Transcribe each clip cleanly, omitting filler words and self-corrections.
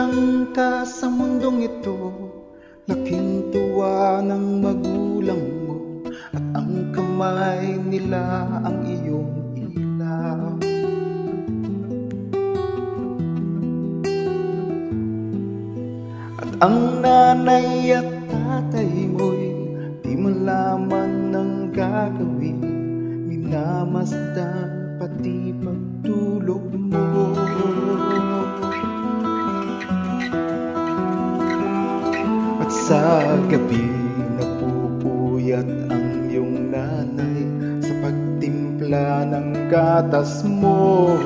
lang ka sa mundong ito, laking tuwa ng magulang mo, at ang kamay nila ang iyong ilaw. At ang nanay at tatay mo'y di malaman ng gagawin, minamasdan pati pagtulog mo. At sa gabi napupuyat ang iyong nanay sa pagtimpla ng gatas mo.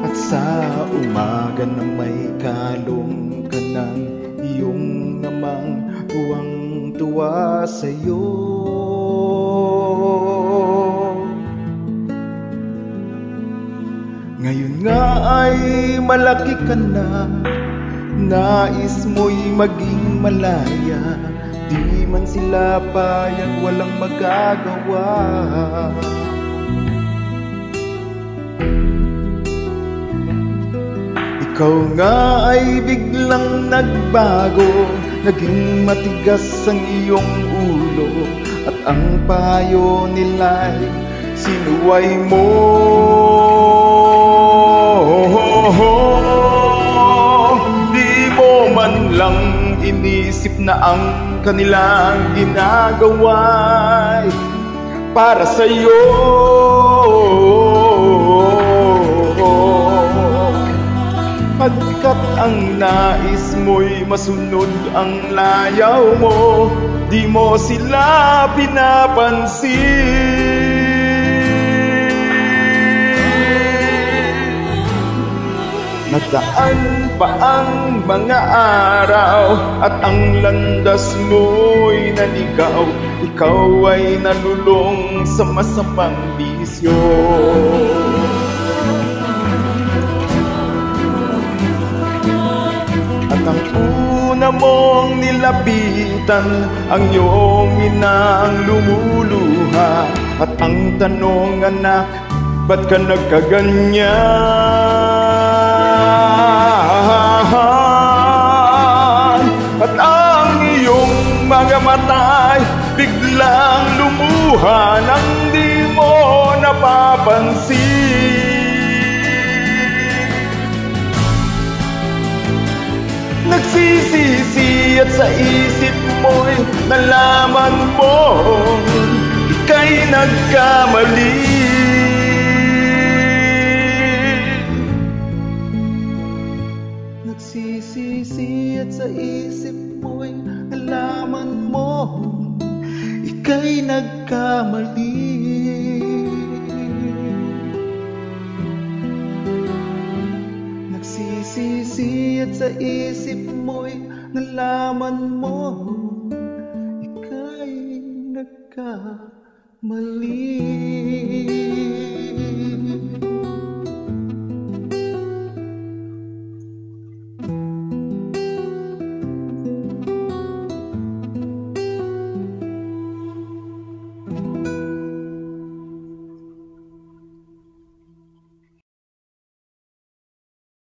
At sa umaga na may kalong ka ng iyong namang tuwang-tuwa sa'yo. Ngayon nga ay malaki ka na, nais mo'y maging malaya, di man sila payag, walang magagawa. Ikaw nga ay biglang nagbago, naging matigas ang iyong ulo, at ang payo nila'y sinuway mo. Di mo man lang inisip na ang kanilang ginagawa'y para sa'yo. Pagkat ang nais mo'y masunod ang layaw mo, di mo sila pinapansin. Nagdaan pa ang mga araw at ang landas mo'y naligaw, ikaw ay nalulong sa masamang bisyo. At ang una mong nilapitan, ang iyong inang lumuluha, at ang tanong, anak, ba't ka nagkaganyan? At ang iyong mga mata'y biglang lumuha nang di mo napapansin. Nagsisisi at sa isip mo'y nalaman mo ika'y nagkamali. Nagsisisi at sa isip mo'y nalaman mo ika'y nagkamali. Nagsisisi at sa isip mo'y nalaman mo ika'y nagkamali.